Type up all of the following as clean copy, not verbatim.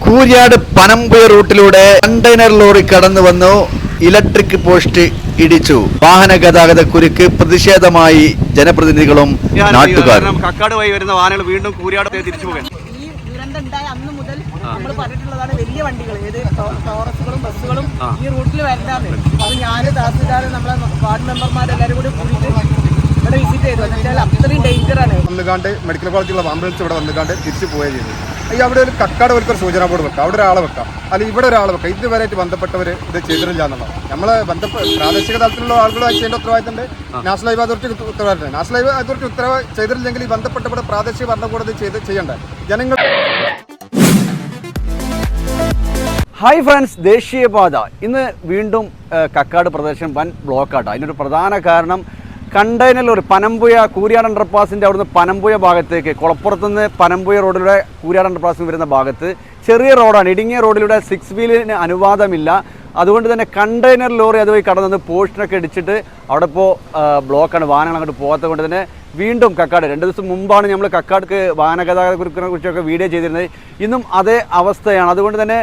Kooriyad Panampuzha റൂട്ടിലൂടെ container lorry കടന്നു വന്നു. Electric post ഇടിച്ചു. വാഹന ഗതാഗത കുരുക്ക് പ്രതിഷേധമായി ജനപ്രതിനിധികളും നാട്ടുകാരും. കക്കാട് വഴി വരുന്ന വാഹനങ്ങൾ വീണ്ടും കൂരിയാട് തിരിച്ചു പോകാൻ ഈ ദുരന്തം ഉണ്ടായ അന്ന് മുതൽ നമ്മൾ പറഞ്ഞിട്ടുള്ളതാണ് വലിയ വണ്ടികൾ ഏത് ടോറസുകളും ബസ്സുകളും ഈ റൂട്ടിൽ വരണ്ടാന്ന്. അത് ഞാൻ തഹസിൽദാർ നമ്മളെ വാർഡ് മെമ്പർമാരെല്ലാവരും കൂടി കൂടിയിട്ട് ഇവിടെ വിസിറ്റ് ചെയ്തു. എന്നുവെച്ചാൽ അത്രയും ഡേഞ്ചറാണ്. വന്നുകാണ്ട് മെഡിക്കൽ കോളേജിലുള്ള ആംബുലൻസ് ഇവിടെ വന്നുകാണ്ട് തിരിച്ചു പോവുകയും ചെയ്തു. ഈ അവിടെ ഒരു കക്കാട് ഒരു സൂചനാ ബോർഡ് വെക്കാം, അവിടെ ഒരാളെ വെക്കാം, അല്ലെങ്കിൽ ഇവിടെ ഒരാളെ വെക്കാം. ഇതുവരെയായിട്ട് ബന്ധപ്പെട്ടവർ ഇത് ചെയ്തിട്ടില്ല എന്നുള്ളത് നമ്മളെ പ്രാദേശിക തലത്തിലുള്ള ആളുകളായി ചെയ്യേണ്ട ഉത്തരവാദിത്തമുണ്ട്. നാഷണൽ ഹൈവേ അതോറിറ്റിക്ക് ഉത്തരവാദിത്തം. നാഷണൽ ഹൈവേ അതോറിറ്റി ചെയ്തിട്ടില്ലെങ്കിൽ ഈ ബന്ധപ്പെട്ടവരുടെ പ്രാദേശിക ഭരണകൂടം ചെയ്യേണ്ട ജനങ്ങൾ. ഹായ് ഫ്രണ്ട്സ്, ദേശീയപാത ഇന്ന് വീണ്ടും കക്കാട് പ്രദേശം വൻ ബ്ലോക്കാട്ടോ. അതിനൊരു പ്രധാന കാരണം കണ്ടെയ്നർ ലോറി പനമ്പുഴ കൂരിയാട് അണ്ടർപാസിൻ്റെ അവിടുന്ന് പനമ്പുഴ ഭാഗത്തേക്ക് കുളപ്പുറത്തുനിന്ന് പനമ്പുഴ റോഡിലൂടെ കൂരിയാട് അണ്ടർപാസിന് വരുന്ന ഭാഗത്ത് ചെറിയ റോഡാണ്. ഇടുങ്ങിയ റോഡിലൂടെ 6 വീലിന് അനുവാദമില്ല. അതുകൊണ്ട് തന്നെ കണ്ടെയ്നർ ലോറി അതുവഴി കടന്നു പോസ്റ്റിനൊക്കെ ഇടിച്ചിട്ട് അവിടെ ഇപ്പോൾ ബ്ലോക്കാണ്. വാഹനങ്ങൾ അങ്ങോട്ട് പോകാത്തത് കൊണ്ട് തന്നെ വീണ്ടും കക്കാട് 2 ദിവസം മുമ്പാണ് നമ്മൾ കക്കാട്ക്ക് വാഹന ഗതാഗത കുരുക്കിനെ കുറിച്ചൊക്കെ വീഡിയോ ചെയ്തിരുന്നത്. ഇന്നും അതേ അവസ്ഥയാണ്. അതുകൊണ്ട് തന്നെ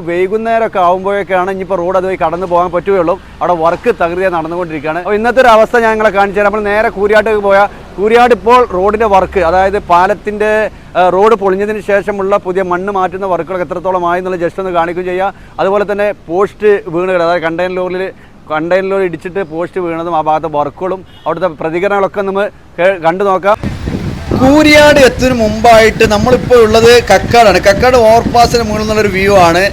വൈകുന്നേരമൊക്കെ ആകുമ്പോഴൊക്കെയാണ് ഇനിയിപ്പോൾ റോഡ് അതുവഴി കടന്നു പോകാൻ പറ്റുകയുള്ളൂ. അവിടെ വർക്ക് തകൃതിയായി നടന്നുകൊണ്ടിരിക്കുകയാണ്. അപ്പോൾ ഇന്നത്തെ ഒരു അവസ്ഥ ഞാൻ നിങ്ങളെ കാണിച്ചു തരാം. നമ്മൾ നേരെ കൂരിയാട്ടേക്ക് പോയാൽ കൂരിയാട് ഇപ്പോൾ റോഡിൻ്റെ വർക്ക്, അതായത് പാലത്തിൻ്റെ റോഡ് പൊളിഞ്ഞതിന് ശേഷമുള്ള പുതിയ മണ്ണ് മാറ്റുന്ന വർക്കുകളൊക്കെ എത്രത്തോളം ആയി എന്നുള്ള ജസ്റ്റ് ഒന്ന് കാണിക്കുകയും ചെയ്യുക. അതുപോലെ തന്നെ പോസ്റ്റ് വീണുകൾ, അതായത് കണ്ടെയ്നർ ലോറി ഇടിച്ചിട്ട് പോസ്റ്റ് വീണതും ആ ഭാഗത്തെ വർക്കുകളും അവിടുത്തെ പ്രതികരണങ്ങളൊക്കെ നമ്മൾ കണ്ടു നോക്കാം. കൂരിയാട് എത്തുന്നതിന് മുമ്പായിട്ട് നമ്മളിപ്പോൾ ഉള്ളത് കക്കാടാണ്. കക്കാട് ഓവർപാസിന് മുകളിൽ നിന്നുള്ളൊരു വ്യൂ ആണ്.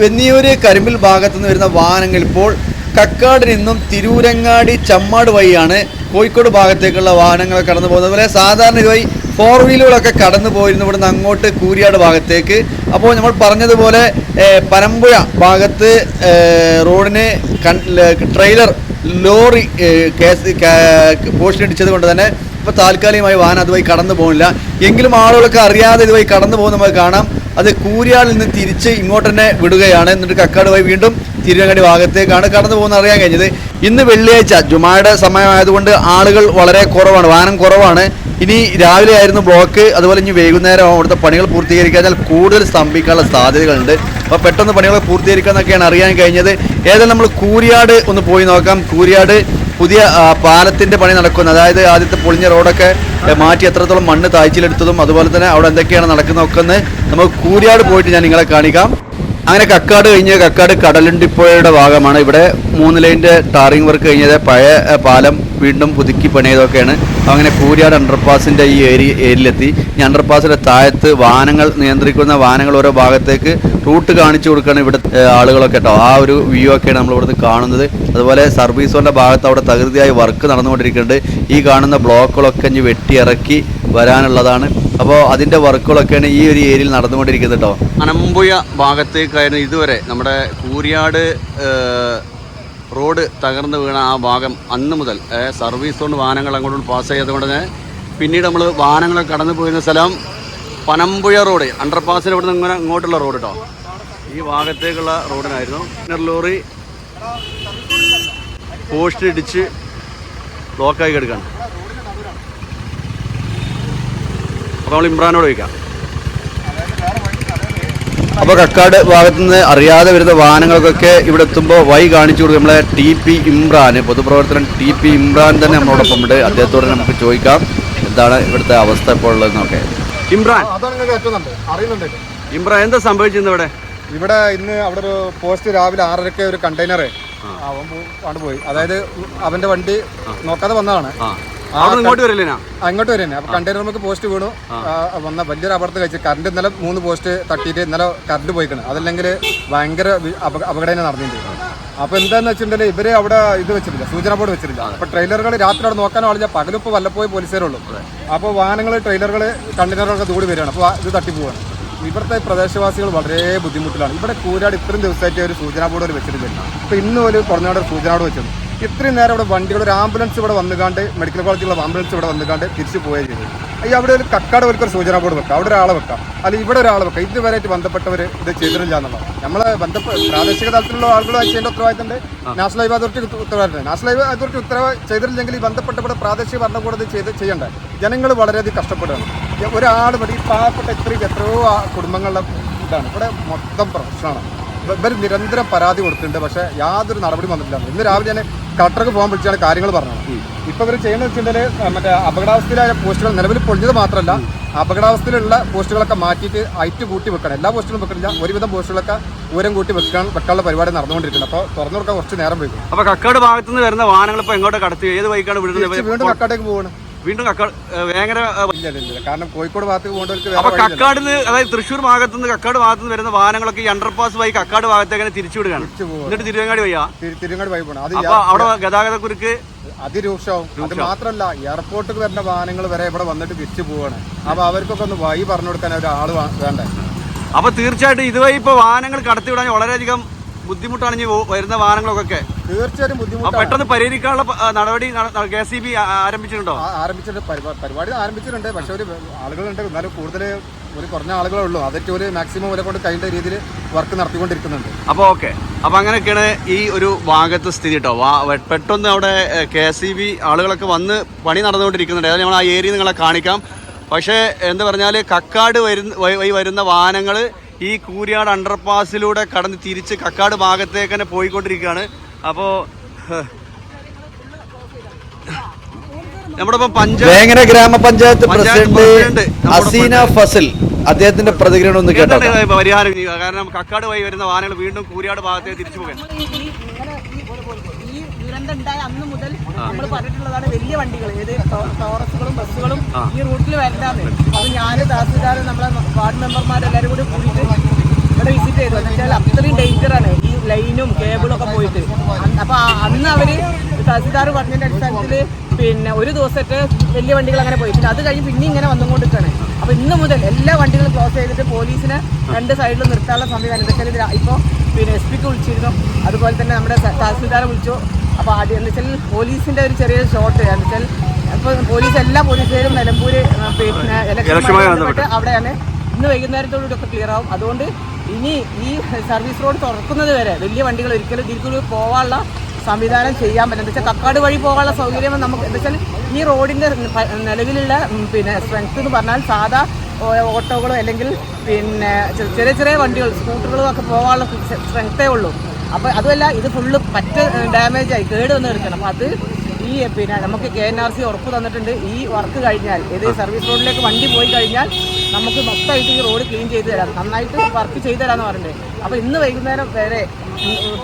വെന്നിയൂര് കരിമ്പിൽ ഭാഗത്തു നിന്ന് വരുന്ന വാഹനങ്ങൾ ഇപ്പോൾ കക്കാട് നിന്നും തിരൂരങ്ങാടി ചമ്മാട് വഴിയാണ് കോഴിക്കോട് ഭാഗത്തേക്കുള്ള വാഹനങ്ങൾ കടന്നു പോകുന്നത്. അതുപോലെ സാധാരണ ഇതുവഴി 4 വീലുകളൊക്കെ കടന്നു പോയിരുന്നു ഇവിടുന്ന് അങ്ങോട്ട് കൂരിയാട് ഭാഗത്തേക്ക്. അപ്പോൾ നമ്മൾ പറഞ്ഞതുപോലെ പനമ്പുഴ ഭാഗത്ത് റോഡിന് ട്രെയിലർ ലോറി പോസ്റ്റിനിടിച്ചത് കൊണ്ട് തന്നെ ഇപ്പോൾ താൽക്കാലികമായി വാഹനം അതുവഴി കടന്നു പോകുന്നില്ല. എങ്കിലും ആളുകളൊക്കെ അറിയാതെ ഇതുവഴി കടന്നു പോകുന്ന നമുക്ക് കാണാം. അത് കൂരിയാടിൽ നിന്ന് തിരിച്ച് ഇങ്ങോട്ട് തന്നെ വിടുകയാണ്. എന്നിട്ട് കക്കാട് വഴി വീണ്ടും തിരുവങ്ങാടി ഭാഗത്തേക്കാണ് കടന്നു പോകുന്നത് അറിയാൻ കഴിഞ്ഞത്. ഇന്ന് വെള്ളിയാഴ്ച ജുമായുടെ സമയമായതുകൊണ്ട് ആളുകൾ വളരെ കുറവാണ്, വാഹനം കുറവാണ്. ഇനി രാവിലെ ആയിരുന്നു ബ്ലോക്ക്. അതുപോലെ ഇനി വൈകുന്നേരം അവിടുത്തെ പണികൾ പൂർത്തീകരിക്കാൻ കൂടുതൽ സ്തംഭിക്കാനുള്ള സാധ്യതകളുണ്ട്. അപ്പോൾ പെട്ടെന്ന് പണികൾ പൂർത്തീകരിക്കുക എന്നൊക്കെയാണ് അറിയാൻ കഴിഞ്ഞത്. ഏതായാലും നമ്മൾ കൂരിയാട് ഒന്ന് പോയി നോക്കാം. കൂരിയാട് പുതിയ പാലത്തിൻ്റെ പണി നടക്കുന്നത്, അതായത് ആദ്യത്തെ പൊളിഞ്ഞ റോഡൊക്കെ മാറ്റി എത്രത്തോളം മണ്ണ് താഴ്ചയിലെടുത്തതും അതുപോലെ തന്നെ അവിടെ എന്തൊക്കെയാണ് നടക്കുന്നതൊക്കെ ഒന്ന് നമുക്ക് കൂരിയാട് പോയിട്ട് ഞാൻ നിങ്ങളെ കാണിക്കാം. അങ്ങനെ കക്കാട് കഴിഞ്ഞ് കക്കാട് കടലുണ്ടിപ്പുഴയുടെ ഭാഗമാണ്. ഇവിടെ 3 ലൈൻ്റെ ടാറിങ് വർക്ക് കഴിഞ്ഞത്, പഴയ പാലം വീണ്ടും പുതുക്കി പണിയതൊക്കെയാണ്. അങ്ങനെ കൂരിയാട് അണ്ടർപാസിൻ്റെ ഈ ഏരിയയിലെത്തി. ഈ അണ്ടർപാസിൻ്റെ താഴത്ത് വാഹനങ്ങൾ നിയന്ത്രിക്കുന്ന വാഹനങ്ങൾ ഓരോ ഭാഗത്തേക്ക് റൂട്ട് കാണിച്ചു കൊടുക്കുകയാണ് ഇവിടെ ആളുകളൊക്കെ കേട്ടോ. ആ ഒരു വ്യൂ ഒക്കെയാണ് നമ്മൾ ഇവിടുന്ന് കാണുന്നത്. അതുപോലെ സർവീസ് റോഡിൻ്റെ ഭാഗത്ത് അവിടെ തകൃതിയായി വർക്ക് നടന്നുകൊണ്ടിരിക്കുന്നുണ്ട്. ഈ കാണുന്ന ബ്ലോക്കുകളൊക്കെ ഇനി വെട്ടിയിറക്കി വരാനുള്ളതാണ്. അപ്പോൾ അതിൻ്റെ വർക്കുകളൊക്കെയാണ് ഈ ഒരു ഏരിയയിൽ നടന്നുകൊണ്ടിരിക്കുന്നത് കേട്ടോ. പനമ്പുഴ ഭാഗത്തേക്കായിരുന്നു ഇതുവരെ നമ്മുടെ കൂരിയാട് റോഡ് തകർന്ന് വീണ ആ ഭാഗം അന്ന് മുതൽ സർവീസ് കൊണ്ട് വാഹനങ്ങൾ അങ്ങോട്ട് പാസ് ചെയ്തതുകൊണ്ട് തന്നെ പിന്നീട് നമ്മൾ വാഹനങ്ങൾ കടന്നു പോയിരുന്ന സ്ഥലം പനമ്പുഴ റോഡ് അണ്ടർപാസിന് ഇവിടെ നിന്ന് ഇങ്ങോട്ടുള്ള റോഡ് കേട്ടോ. ഈ ഭാഗത്തേക്കുള്ള റോഡിനായിരുന്നു ലോറി പോസ്റ്റ് ഇടിച്ച് ബ്ലോക്കായി കിടക്കുകയാണ്. അപ്പോൾ നമ്മൾ ഇമ്രാനോട് ചോദിക്കാം. അപ്പോൾ കക്കാട് ഭാഗത്തു നിന്ന് അറിയാതെ വരുന്ന വാഹനങ്ങൾക്കൊക്കെ ഇവിടെ എത്തുമ്പോൾ വഴി കാണിച്ചു കൊടുക്കും നമ്മളെ TP ഇമ്രാൻ, പൊതുപ്രവർത്തകൻ TP ഇമ്രാൻ തന്നെ നമ്മളോടൊപ്പം ഉണ്ട്. അദ്ദേഹത്തോട് നമുക്ക് ചോദിക്കാം എന്താണ് ഇവിടുത്തെ അവസ്ഥ ഇപ്പോൾ ഉള്ളതെന്നൊക്കെ. ഇമ്രാൻ, ഇമ്രാൻ എന്താ സംഭവിച്ചിരുന്നു ഇവിടെ ഇന്ന് അവിടെ ഒരു പോസ്റ്റ് രാവിലെ 6:30 ഒരു കണ്ടെയ്നർ അവൻ പോയി. അതായത് അവന്റെ വണ്ടി നോക്കാതെ വന്നതാണ്. അങ്ങോട്ട് വരില്ലേ? അപ്പൊ കണ്ടെയ്നർ നമുക്ക് പോസ്റ്റ് വീണു വന്ന വലിയൊരു അപകടത്തിൽ കഴിച്ചു. കറണ്ട് ഇന്നലെ 3 പോസ്റ്റ് തട്ടിയിട്ട് ഇന്നലെ കറണ്ട് പോയിക്കണം. അതല്ലെങ്കിൽ ഭയങ്കര അപകടം നടന്നിട്ടുണ്ട്. അപ്പൊ എന്താന്ന് വെച്ചിട്ടുണ്ടെങ്കിൽ ഇവര് അവിടെ ഇത് വെച്ചിട്ടില്ല, സൂചന ബോർഡ് വെച്ചിട്ടില്ല. അപ്പൊ ട്രെയിലറുകൾ രാത്രി അവിടെ നോക്കാനോ ആളില്ല, പകലിപ്പോൾ വല്ലപ്പോയി പോലീസുകാരുള്ളൂ. അപ്പോൾ വാഹനങ്ങൾ ട്രെയിലറുകൾ കണ്ടെയ്നറുകളൊക്കെ ദൂടി വരികയാണ്. അപ്പോൾ ഇത് തട്ടിപ്പോവാണ്. ഇവിടുത്തെ പ്രദേശവാസികൾ വളരെ ബുദ്ധിമുട്ടിലാണ്. ഇവിടെ കൂരാട് ഇത്രയും ദിവസമായിട്ട് ഒരു സൂചനാ ബോർഡ് വെച്ചിട്ടില്ല. അപ്പോൾ ഇന്ന് ഒരു കുറഞ്ഞ സൂചനാ ബോർഡ് വെച്ചത്. ഇത്രയും നേരം ഇവിടെ വണ്ടികൾ ഒരു ആംബുലൻസ് ഇവിടെ വന്നുകാണ്ട് മെഡിക്കൽ കോളേജിലുള്ള ആംബുലൻസ് ഇവിടെ വന്നുകാണ്ട് തിരിച്ചു പോവുകയും ചെയ്തു. ഈ അവിടെ ഒരു കക്കാട് ഒരു സൂചനാ ബോർഡ് വെക്കാം, അവിടെ ഒരാളെ വെക്കാം, അല്ലെങ്കിൽ ഇവിടെ ഒരാളെ വെക്കാം. ഇതുവരെയായിട്ട് ബന്ധപ്പെട്ടവർ ഇത് ചെയ്തിട്ടില്ല എന്നുള്ളതാണ് നമ്മളെ പ്രാദേശിക തലത്തിലുള്ള ആളുകളായി ചെയ്യേണ്ട ഉത്തരവാദിത്തമുണ്ട്. നാഷണൽ ഹൈവേ അതോറിറ്റിക്ക് ഉത്തരവാദിത്തം. നാഷണൽ ഹൈവേ അതോറിറ്റി ചെയ്തിട്ടില്ലെങ്കിൽ ഈ ബന്ധപ്പെട്ടവരുടെ പ്രാദേശിക ഭരണകൂടം ചെയ്യേണ്ടത്. ജനങ്ങൾ വളരെയധികം കഷ്ടപ്പെടുകയാണ്. ഒരാൾ ഈ പാവപ്പെട്ട എത്രയോ കുടുംബങ്ങളുടെ ഇതാണ് ഇവിടെ മൊത്തം പ്രശ്നമാണ്. ഇവർ നിരന്തരം പരാതി കൊടുക്കുന്നുണ്ട്, പക്ഷേ യാതൊരു നടപടി വന്നിട്ടില്ല. ഇന്ന് രാവിലെ ഞാൻ കളക്ടർക്ക് പോകാൻ വിളിച്ചാണ് കാര്യങ്ങൾ പറഞ്ഞത്. ഇപ്പോൾ ഇവർ ചെയ്യുന്നത് വെച്ചിട്ടുണ്ടെങ്കിൽ മറ്റേ അപകടാവസ്ഥയിലായ പോസ്റ്റുകൾ നിലവിൽ പൊളിഞ്ഞത് മാത്രമല്ല, അപകടാവസ്ഥയിലുള്ള പോസ്റ്റുകളൊക്കെ മാറ്റിയിട്ട് ഹൈറ്റ് കൂട്ടി വെക്കണം. എല്ലാ പോസ്റ്റുകളും വെക്കണില്ല, ഒരുവിധം പോസ്റ്റുകളൊക്കെ ഉയരം കൂട്ടി വെക്കാനുള്ള പരിപാടി നടന്നുകൊണ്ടിരിക്കുന്നത്. അപ്പോൾ തുറന്നു കൊടുക്കാൻ കുറച്ച് നേരം വൈകും. അപ്പോൾ കക്കാട് ഭാഗത്തു നിന്ന് വരുന്ന വാഹനങ്ങൾ ഇപ്പോൾ എങ്ങോട്ട് കടത്തി, ഏത് വഴിക്കാണ് വിടുന്നത്? വീണ്ടും കക്കാടേക്ക് പോകണം. വീണ്ടും കക്കാട് വേങ്ങര ഇല്ല, കാരണം കോഴിക്കോട് ഭാഗത്തേക്ക് പോകേണ്ടവർക്ക് അപ്പൊ കക്കാടിന്, അതായത് തൃശ്ശൂർ ഭാഗത്തുനിന്ന് കക്കാട് ഭാഗത്തുനിന്ന് വരുന്ന വാഹനങ്ങളൊക്കെ ഈ അണ്ടർപാസ് വഴി കക്കാട് ഭാഗത്തേക്ക് തിരിച്ചു വിടുകയാണ്. എന്നിട്ട് തിരുവങ്ങാടി വഴിയാ തിരുവങ്ങാടി വഴി പോകണം. അപ്പൊ അവിടെ ഗതാഗത കുരുക്ക് അതിരൂക്ഷവും. അത് മാത്രമല്ല, എയർപോർട്ടിൽ വരുന്ന വാഹനങ്ങൾ വരെ ഇവിടെ വന്നിട്ട് തിരിച്ചു പോവാണ്. അപ്പൊ അവർക്കൊക്കെ ഒന്ന് വഴി പറഞ്ഞു കൊടുക്കാൻ ഒരാൾ വേണ്ടേ? അപ്പൊ തീർച്ചയായിട്ടും ഇതുവഴി ഇപ്പൊ വാഹനങ്ങൾ കടത്തിവിടാൻ വളരെയധികം ബുദ്ധിമുട്ടാണ് ഇനി വരുന്ന വാഹനങ്ങളൊക്കെ. തീർച്ചയായും ബുദ്ധിമുട്ടാണ്. പെട്ടെന്ന് പരിഹരിക്കാനുള്ള നടപടി KCB ആരംഭിച്ചിട്ടുണ്ടോ? പരിപാടി ആരംഭിച്ചിട്ടുണ്ട്. പക്ഷെ ഒരു ആളുകളുണ്ട്, എന്നാലും കൂടുതൽ ഒരു കുറഞ്ഞ ആളുകളേ ഉള്ളൂ. അതൊക്കെ ഒരു മാക്സിമം വില കൊണ്ട് കഴിയുന്ന രീതിയിൽ വർക്ക് നടത്തിക്കൊണ്ടിരിക്കുന്നുണ്ട്. അപ്പോൾ ഓക്കെ, അപ്പോൾ അങ്ങനെയൊക്കെയാണ് ഈ ഒരു ഭാഗത്ത് സ്ഥിതി കേട്ടോ. പെട്ടെന്ന് അവിടെ KCB ആളുകളൊക്കെ വന്ന് പണി നടന്നുകൊണ്ടിരിക്കുന്നുണ്ട്. അതായത് നമ്മൾ ആ ഏരിയ നിങ്ങളെ കാണിക്കാം. പക്ഷേ എന്താ പറഞ്ഞാൽ കക്കാട് വരുന്ന വാഹനങ്ങൾ ഈ കൂരിയാട് അണ്ടർപാസിലൂടെ കടന്ന് തിരിച്ച് കക്കാട് ഭാഗത്തേക്ക് തന്നെ പോയിക്കൊണ്ടിരിക്കുകയാണ്. അപ്പോൾ നമ്മുടെ വേങ്ങര ഗ്രാമപഞ്ചായത്ത് പ്രസിഡന്റ് അസീന ഫസൽ അദ്ദേഹത്തിന്റെ പ്രതികരണം ഒന്ന് കേട്ടോ. പരിഹാരം, കാരണം കക്കാട് വഴി വരുന്ന വാഹനങ്ങൾ വീണ്ടും കൂരിയാട് ഭാഗത്തേക്ക് തിരിച്ചു പോകാൻ ഈ ദുരന്തം ഉണ്ടായ അന്ന് മുതൽ നമ്മൾ പറഞ്ഞിട്ടുള്ളതാണ് വലിയ വണ്ടികൾ, ഏത് ടോറസുകളും ബസ്സുകളും ഈ റൂട്ടിൽ വരണ്ടാന്ന്. അത് ഞാൻ തഹസിൽദാർ നമ്മളെ വാർഡ് മെമ്പർമാരെല്ലാവരും കൂടി കൂടിയിട്ട് ഇവിടെ വിസിറ്റ് ചെയ്തു. എന്ന് വെച്ചാൽ അത്രയും ഡേഞ്ചറാണ് ഈ ലൈനും കേബിളും ഒക്കെ പോയിട്ട്. അപ്പൊ അന്ന് അവര് തഹസിൽദാർ പറഞ്ഞതിന്റെ അടിസ്ഥാനത്തിൽ പിന്നെ ഒരു ദിവസത്തെ വലിയ വണ്ടികൾ അങ്ങനെ പോയി. പിന്നെ അത് കഴിഞ്ഞ് പിന്നെ ഇങ്ങനെ വന്നുകൊണ്ടിരിക്കുകയാണ്. അപ്പൊ ഇന്ന് മുതൽ എല്ലാ വണ്ടികളും ക്ലോസ് ചെയ്തിട്ട് പോലീസിനെ രണ്ട് സൈഡിൽ നിർത്താനുള്ള സംവിധാനം. എന്താ ഇപ്പോൾ പിന്നെ SP വിളിച്ചിരുന്നു, അതുപോലെ തന്നെ നമ്മുടെ തഹസിൽദാരെ വിളിച്ചു. അപ്പോൾ ആദ്യം എന്ന് വെച്ചാൽ പോലീസിന്റെ ഒരു ചെറിയ ഷോട്ട് എന്ന് വെച്ചാൽ ഇപ്പോൾ പോലീസ് എല്ലാ പോലീസുകാരും നിലമ്പൂര് പിന്നെ ഇലക്ഷനുമായി ബന്ധപ്പെട്ട് അവിടെയാണ്. ഇന്ന് വൈകുന്നേരത്തോടുകൂടി ഒക്കെ ക്ലിയർ ആവും. അതുകൊണ്ട് ഇനി ഈ സർവീസ് റോഡ് തുറക്കുന്നത് വരെ വലിയ വണ്ടികൾ ഒരിക്കലും ഇതിൽ പോകാനുള്ള സംവിധാനം ചെയ്യാൻ പറ്റും. എന്താ വെച്ചാൽ കക്കാട് വഴി പോകാനുള്ള സൗകര്യം നമുക്ക് എന്താ വെച്ചാൽ ഈ റോഡിൻ്റെ നിലവിലുള്ള പിന്നെ സ്ട്രെങ്ത് എന്ന് പറഞ്ഞാൽ സാധാ ഓട്ടോകളോ അല്ലെങ്കിൽ പിന്നെ ചെറിയ ചെറിയ വണ്ടികൾ സ്കൂട്ടറുകളും ഒക്കെ പോകാനുള്ള സ്ട്രെങ്ത്തേ ഉള്ളൂ. അപ്പോൾ അതുമല്ല, ഇത് ഫുള്ള് ഡാമേജായി കേട് വന്ന് കിടക്കണം. അപ്പോൾ അത് ഈ പിന്നെ നമുക്ക് KNRC ഉറപ്പ് തന്നിട്ടുണ്ട്. ഈ വർക്ക് കഴിഞ്ഞാൽ, ഏത് സർവീസ് റോഡിലേക്ക് വണ്ടി പോയി കഴിഞ്ഞാൽ നമുക്ക് മൊത്തമായിട്ട് ഈ റോഡ് ക്ലീൻ ചെയ്ത് തരാം, നന്നായിട്ട് വർക്ക് ചെയ്ത് തരാമെന്ന് പറഞ്ഞിട്ടുണ്ട്. അപ്പോൾ ഇന്ന് വൈകുന്നേരം വരെ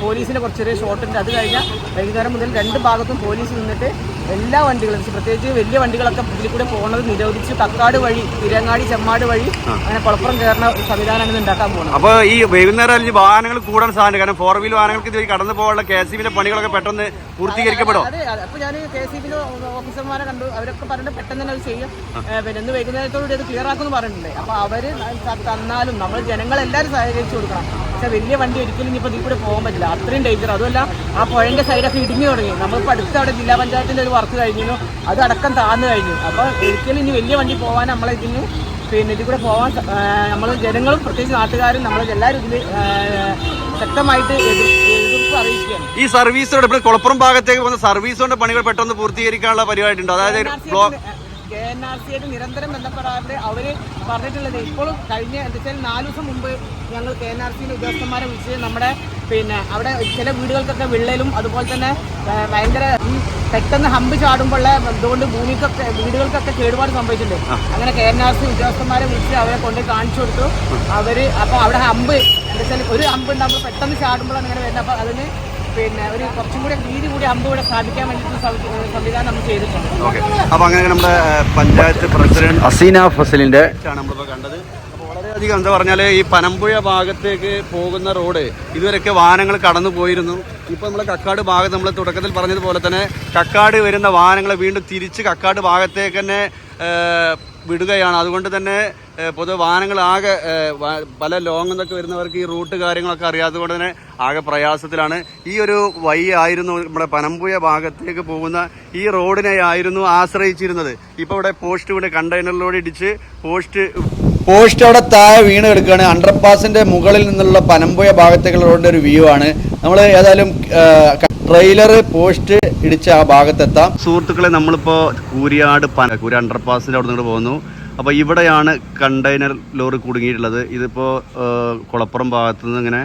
പോലീസിൻ്റെ കുറച്ച് ചെറിയ ഷോട്ടുണ്ട്. അത് കഴിഞ്ഞാൽ വൈകുന്നേരം മുതൽ രണ്ട് ഭാഗത്തും പോലീസ് നിന്നിട്ട് എല്ലാ വണ്ടികളും, പ്രത്യേകിച്ച് വലിയ വണ്ടികളൊക്കെ ഇതിൽ കൂടെ പോകുന്നത് നിരോധിച്ച് കക്കാട് വഴി, തിരങ്ങാടി, ചെമ്മാട് വഴി അങ്ങനെ കുളപ്പുറം കയറുന്ന ഒരു സംവിധാനമാണ് ഉണ്ടാക്കാൻ പോകുന്നത്. അപ്പോൾ ഈ വൈകുന്നേരം വാഹനങ്ങൾ കൂടാൻ സാധനം, കാരണം 4 വീൽ വാഹനങ്ങൾക്ക് ഇത് കടന്നു പോകാനുള്ള KCBയുടെ പണികളൊക്കെ പെട്ടെന്ന് പൂർത്തീകരിക്കപ്പെടും. അതെ, അപ്പോൾ ഞാൻ KCBയിലെ ഓഫീസർമാരെ കണ്ടു, അവരൊക്കെ പറഞ്ഞിട്ട് പെട്ടെന്ന് തന്നെ അത് ചെയ്യും. പിന്നെ ഇന്ന് വൈകുന്നേരത്തോടുകൂടി അത് ക്ലിയർ ആക്കുമെന്ന് പറഞ്ഞിട്ടുണ്ട്. അപ്പോൾ അവർ തന്നാലും നമ്മൾ ജനങ്ങളെല്ലാവരും സഹകരിച്ചു കൊടുക്കണം. പക്ഷേ വലിയ വണ്ടി ഒരിക്കലും ഇനിയിപ്പോൾ ഇതിൽ കൂടെ പോകാൻ പറ്റില്ല, അത്രയും ഡേഞ്ചർ. അതുമല്ല ആ പുഴൻ്റെ സൈഡൊക്കെ ഇടിഞ്ഞു തുടങ്ങി. നമ്മളിപ്പോൾ അടുത്ത് അവിടെ ജില്ലാ പഞ്ചായത്തിൻ്റെ ഒരു വർക്ക് കഴിഞ്ഞു, അത് അടക്കം താഴ്ന്നു കഴിഞ്ഞു. അപ്പോൾ ഒരിക്കലും ഇനി വലിയ വണ്ടി പോകാൻ നമ്മളതിന് പിന്നെ ഇതിൽ കൂടെ പോകാൻ നമ്മൾ ജനങ്ങളും പ്രത്യേകിച്ച് നാട്ടുകാരും നമ്മളെല്ലാവരും ഇതിൽ ശക്തമായിട്ട് എതിർപ്പ് അറിയിക്കുകയാണ്. ഈ സർവീസ് റോഡ് ഇപ്പോൾ കുളപ്പുറം ഭാഗത്തേക്ക് പോകുന്ന സർവീസ് റോഡിന്റെ പണികൾ പെട്ടെന്ന് പൂർത്തീകരിക്കാനുള്ള പരിപാടി ഉണ്ട്. അതായത് KNRC നിരന്തരം ബന്ധപ്പെടാതെ അവർ പറഞ്ഞിട്ടുള്ളത് ഇപ്പോഴും കഴിഞ്ഞ എന്താ വെച്ചാൽ 4 ദിവസം മുമ്പ് ഞങ്ങൾ KNRC ഉദ്യോഗസ്ഥന്മാരെ വിളിച്ച് നമ്മുടെ പിന്നെ അവിടെ ചില വീടുകൾക്കൊക്കെ വിള്ളലും അതുപോലെ തന്നെ ഭയങ്കര ഈ പെട്ടെന്ന് ഹമ്പ് ചാടുമ്പോൾ അതുകൊണ്ട് ഭൂമിക്കൊക്കെ വീടുകൾക്കൊക്കെ കേടുപാട് സംഭവിച്ചിട്ടുണ്ട്. അങ്ങനെ KNRC ഉദ്യോഗസ്ഥന്മാരെ വിളിച്ച് അവരെ കൊണ്ട് കാണിച്ചു കൊടുത്തു. അപ്പോൾ അവിടെ ഹമ്പ് എന്താ വെച്ചാൽ ഒരു ഹമ്പ് ഉണ്ടാകുമ്പോൾ പെട്ടെന്ന് ചാടുമ്പോഴാണ് അങ്ങനെ വരുന്നത്. അപ്പോൾ അതിന് പിന്നെ ഒരു കുറച്ചും കൂടി വീതി കൂടി ഹമ്പ് ഇവിടെ സ്ഥാപിക്കാൻ വേണ്ടിയിട്ട് സംവിധാനം നമ്മൾ ചെയ്തിട്ടുണ്ട്. അപ്പോൾ അങ്ങനെ നമ്മുടെ പഞ്ചായത്ത് പ്രസിഡന്റ് അസീന ഫസലിന്റെ നമ്മളിപ്പോൾ കണ്ടത്. അപ്പോൾ വളരെയധികം എന്താ പറഞ്ഞാൽ ഈ പനമ്പുഴ ഭാഗത്തേക്ക് പോകുന്ന റോഡ് ഇതുവരെയൊക്കെ വാഹനങ്ങൾ കടന്നു പോയിരുന്നു. ഇപ്പോൾ നമ്മൾ കക്കാട് ഭാഗത്ത് നമ്മൾ തുടക്കത്തിൽ പറഞ്ഞതുപോലെ തന്നെ കക്കാട് വരുന്ന വാഹനങ്ങൾ വീണ്ടും തിരിച്ച് കക്കാട് ഭാഗത്തേക്ക് തന്നെ വിടുകയാണ്. അതുകൊണ്ട് തന്നെ പൊതുവെ വാഹനങ്ങൾ ആകെ പല ലോങ് എന്നൊക്കെ വരുന്നവർക്ക് ഈ റൂട്ട് കാര്യങ്ങളൊക്കെ അറിയാത്തത് കൊണ്ട് തന്നെ ആകെ പ്രയാസത്തിലാണ്. ഈ ഒരു വഴി ആയിരുന്നു നമ്മുടെ പനമ്പുഴ ഭാഗത്തേക്ക് പോകുന്ന ഈ റോഡിനെ ആയിരുന്നു ആശ്രയിച്ചിരുന്നത്. ഇപ്പോൾ ഇവിടെ പോസ്റ്റ് ഇവിടെ കണ്ടെയ്നറിലൂടെ ഇടിച്ച് പോസ്റ്റ് അവിടെ താഴെ വീണ് കിടക്കുകയാണ്. അണ്ടർപാസിന്റെ മുകളിൽ നിന്നുള്ള പനമ്പുഴ ഭാഗത്തേക്കുള്ള റോഡിന്റെ ഒരു വ്യൂ ആണ്. നമ്മൾ ഏതായാലും ട്രെയിലർ പോസ്റ്റ് ഇടിച്ച ആ ഭാഗത്തെത്താം. സുഹൃത്തുക്കളെ, നമ്മളിപ്പോൾ കൂരിയാട് അണ്ടർപാസിൻ്റെ അവിടെ നിന്ന് പോകുന്നു. അപ്പോൾ ഇവിടെയാണ് കണ്ടെയ്നർ ലോറി കുടുങ്ങിയിട്ടുള്ളത്. ഇതിപ്പോൾ കുളപ്പുറം ഭാഗത്തു നിന്ന് ഇങ്ങനെ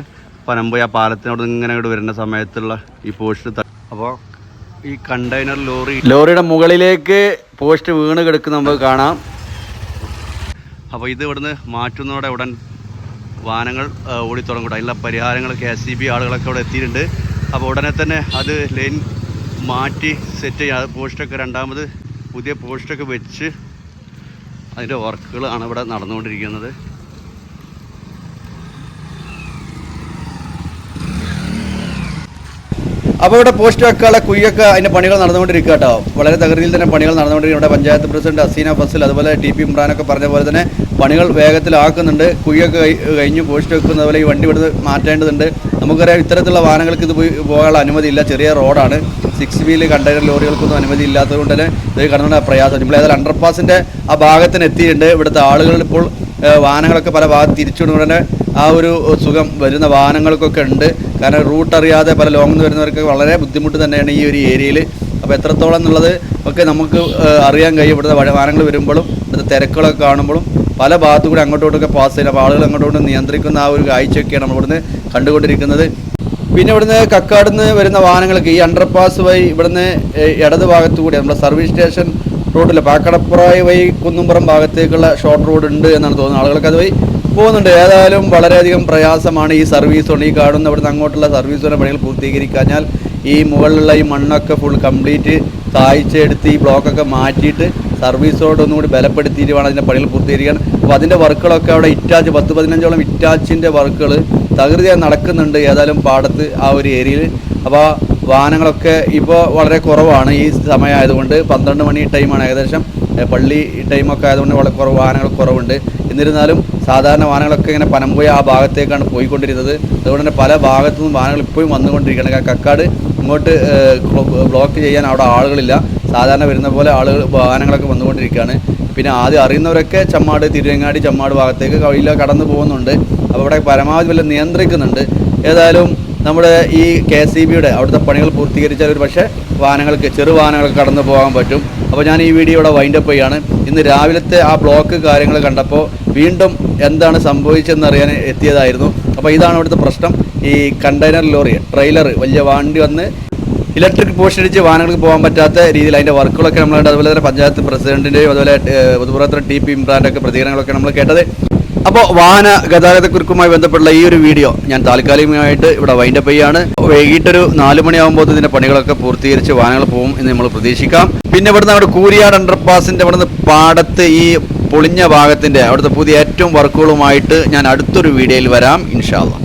പനമ്പുഴ പാലത്തിനോട് ഇങ്ങനെ ഇങ്ങോട്ട് വരുന്ന സമയത്തുള്ള ഈ പോസ്റ്റ്. അപ്പോൾ ഈ കണ്ടെയ്നർ ലോറിയുടെ മുകളിലേക്ക് പോസ്റ്റ് വീണ് കിടക്കുന്ന നമുക്ക് കാണാം. അപ്പോൾ ഇത് ഇവിടുന്ന് മാറ്റുന്നതോടെ ഉടൻ വാഹനങ്ങൾ ഓടിത്തുടങ്ങും. അതിനുള്ള പരിഹാരങ്ങൾ KCB ആളുകളൊക്കെ ഇവിടെ എത്തിയിട്ടുണ്ട്. അപ്പോൾ ഉടനെ തന്നെ അത് ലൈൻ മാറ്റി സെറ്റ് ചെയ്യുക. പോസ്റ്റൊക്കെ രണ്ടാമത് പുതിയ പോസ്റ്റൊക്കെ വെച്ച് അതിൻ്റെ വർക്കുകളാണ് ഇവിടെ നടന്നുകൊണ്ടിരിക്കുന്നത്. അപ്പോൾ ഇവിടെ പോസ്റ്റ് വെക്കാനുള്ള കുയ്യൊക്കെ അതിൻ്റെ പണികൾ നടന്നുകൊണ്ടിരിക്കുക കേട്ടോ. വളരെ തകൃതിയിൽ തന്നെ പണികൾ നടന്നുകൊണ്ടിരിക്കുക. ഇവിടെ പഞ്ചായത്ത് പ്രസിഡന്റ് ഹസീന ഫസൽ അതുപോലെ TP ഇമ്രാനൊക്കെ പറഞ്ഞ പോലെ തന്നെ പണികൾ വേഗത്തിലാക്കുന്നുണ്ട്. കുയ്യൊക്കെ കഴിഞ്ഞു പോസ്റ്റ് വെക്കുന്നത്. അതുപോലെ ഈ വണ്ടി ഇവിടുന്ന് മാറ്റേണ്ടതുണ്ട്. നമുക്കറിയാം ഇത്തരത്തിലുള്ള വാഹനങ്ങൾക്ക് ഇത് പോകാനുള്ള അനുമതിയില്ല. ചെറിയ റോഡാണ്. 6 വീല് കണ്ടെയ്നർ ലോറികൾക്കൊന്നും അനുമതി ഇല്ലാത്തതുകൊണ്ട് തന്നെ ഇത് കടന്നുകൊണ്ട് പ്രയാസം. നമ്മൾ ഏതായാലും അണ്ടർപാസിൻ്റെ ആ ഭാഗത്തിന് എത്തിയിട്ടുണ്ട്. ഇവിടുത്തെ ആളുകൾ ഇപ്പോൾ വാഹനങ്ങളൊക്കെ പല ഭാഗത്ത് തിരിച്ചുകൊണ്ട് തന്നെ ആ ഒരു സുഖം വരുന്ന വാഹനങ്ങൾക്കൊക്കെ ഉണ്ട്. കാരണം റൂട്ട് അറിയാതെ പല ലോങ്ങിൽ നിന്ന് വരുന്നവർക്ക് വളരെ ബുദ്ധിമുട്ട് തന്നെയാണ് ഈ ഒരു ഏരിയയിൽ. അപ്പോൾ എത്രത്തോളം എന്നുള്ളത് ഒക്കെ നമുക്ക് അറിയാൻ കഴിയും. ഇവിടുത്തെ വാഹനങ്ങൾ വരുമ്പോഴും ഇവിടുത്തെ തിരക്കുകളൊക്കെ കാണുമ്പോഴും പല ഭാഗത്തു കൂടി അങ്ങോട്ടോട്ടൊക്കെ പാസ് ചെയ്യുന്നത്. അപ്പോൾ ആളുകൾ അങ്ങോട്ടോട്ട് നിയന്ത്രിക്കുന്ന ആ ഒരു കാഴ്ചയൊക്കെയാണ് നമ്മൾ ഇവിടുന്ന് കണ്ടുകൊണ്ടിരിക്കുന്നത്. പിന്നെ ഇവിടുന്ന് കക്കാട് നിന്ന് വരുന്ന വാഹനങ്ങൾക്ക് ഈ അണ്ടർപാസ് വഴി ഇവിടുന്ന് ഇടത് ഭാഗത്തു കൂടി നമ്മുടെ സർവീസ് സ്റ്റേഷൻ റോഡിൽ പാക്കടപ്പുറായി വഴി കുന്നുംപുറം ഭാഗത്തേക്കുള്ള ഷോർട്ട് റോഡ് ഉണ്ട് എന്നാണ് തോന്നുന്നത്. ആളുകൾക്ക് അത് വഴി പോകുന്നുണ്ട്. ഏതായാലും വളരെയധികം പ്രയാസമാണ് ഈ സർവീസ് കൊണ്ട്. ഈ കാണുന്ന ഇവിടുന്ന് അങ്ങോട്ടുള്ള സർവീസിൻ്റെ പണികൾ പൂർത്തീകരിക്കാഞ്ഞാൽ ഈ മുകളിലുള്ള ഈ മണ്ണൊക്കെ ഫുൾ കംപ്ലീറ്റ് താഴ്ചയെടുത്ത് ഈ ബ്ലോക്കൊക്കെ മാറ്റിയിട്ട് സർവീസ് റോഡ് ഒന്നുകൂടി ബലപ്പെടുത്തിയിട്ട് വേണം അതിൻ്റെ പണികൾ പൂർത്തീകരിക്കാൻ. അപ്പോൾ അതിൻ്റെ വർക്കുകളൊക്കെ അവിടെ ഇറ്റാച്ച് 10-15ഓളം ഇറ്റാച്ചിൻ്റെ വർക്കുകൾ തകൃതിയായി നടക്കുന്നുണ്ട്. ഏതായാലും പാടത്ത് ആ ഒരു ഏരിയയിൽ. അപ്പോൾ വാഹനങ്ങളൊക്കെ ഇപ്പോൾ വളരെ കുറവാണ് ഈ സമയമായതുകൊണ്ട്. 12 മണി ടൈമാണ് ഏകദേശം. പള്ളി ടൈമൊക്കെ ആയതുകൊണ്ട് വളരെ വാഹനങ്ങൾ കുറവുണ്ട്. എന്നിരുന്നാലും സാധാരണ വാഹനങ്ങളൊക്കെ ഇങ്ങനെ പനമ്പുഴ ആ ഭാഗത്തേക്കാണ് പോയിക്കൊണ്ടിരുന്നത്. അതുകൊണ്ട് തന്നെ പല ഭാഗത്തു നിന്നും വാഹനങ്ങൾ ഇപ്പോഴും വന്നുകൊണ്ടിരിക്കുകയാണ്. കക്കാട് ഇങ്ങോട്ട് ബ്ലോക്ക് ചെയ്യാൻ അവിടെ ആളുകളില്ല. സാധാരണ വരുന്ന പോലെ വാഹനങ്ങളൊക്കെ വന്നുകൊണ്ടിരിക്കുകയാണ്. പിന്നെ ആദ്യം അറിയുന്നവരൊക്കെ ചമ്മാട്, തിരുവങ്ങാടി, ചമ്മാട് ഭാഗത്തേക്ക് കയ്യിൽ കടന്നു പോകുന്നുണ്ട്. അപ്പോൾ ഇവിടെ പരമാവധി വല്ല നിയന്ത്രിക്കുന്നുണ്ട്. ഏതായാലും നമ്മുടെ ഈ KCBയുടെ അവിടുത്തെ പണികൾ പൂർത്തീകരിച്ചാൽ ഒരു പക്ഷേ ചെറു വാഹനങ്ങൾക്ക് കടന്നു പോകാൻ പറ്റും. അപ്പോൾ ഞാൻ ഈ വീഡിയോ ഇവിടെ വൈൻഡപ്പ് ചെയ്യാണ്. ഇന്ന് രാവിലത്തെ ആ ബ്ലോക്ക് കാര്യങ്ങൾ കണ്ടപ്പോൾ വീണ്ടും എന്താണ് സംഭവിച്ചതെന്നറിയാൻ എത്തിയതായിരുന്നു. അപ്പോൾ ഇതാണ് ഇവിടുത്തെ പ്രശ്നം. ഈ കണ്ടെയ്നർ ലോറി ട്രെയിലർ വലിയ വണ്ടി വന്ന് ഇലക്ട്രിക് പോസ്റ്റ് അടിച്ച് വാഹനങ്ങൾക്ക് പോകാൻ പറ്റാത്ത രീതിയിൽ അതിൻ്റെ വർക്കുകളൊക്കെ നമ്മളുണ്ട്. അതുപോലെ തന്നെ പഞ്ചായത്ത് പ്രസിഡന്റിൻ്റെയും അതുപോലെ പൊതുപ്രവർത്തകൻ TP ഇമ്രാൻ്റെ ഒക്കെ പ്രതികരണങ്ങളൊക്കെ നമ്മൾ കേട്ടത്. അപ്പോൾ വാഹന ഗതാഗതക്കുരുക്കുമായി ബന്ധപ്പെട്ടുള്ള ഈ ഒരു വീഡിയോ ഞാൻ താൽക്കാലികമായിട്ട് ഇവിടെ വൈൻഡപ്പ് ചെയ്യാണ്. വൈകിട്ടൊരു 4 മണിയാകുമ്പോൾ ഇതിൻ്റെ പണികളൊക്കെ പൂർത്തീകരിച്ച് വാഹനങ്ങൾ പോകും എന്ന് നമ്മൾ പ്രതീക്ഷിക്കാം. പിന്നെ ഇവിടുന്ന് അവിടെ കൂരിയാട് അണ്ടർപാസിൻ്റെ ഇവിടുന്ന് പാടത്ത് ഈ പൊളിഞ്ഞ ഭാഗത്തിൻ്റെ അവിടുത്തെ പുതിയ ഏറ്റവും വർക്കുകളുമായിട്ട് ഞാൻ അടുത്തൊരു വീഡിയോയിൽ വരാം ഇൻഷാ അല്ലാഹ്.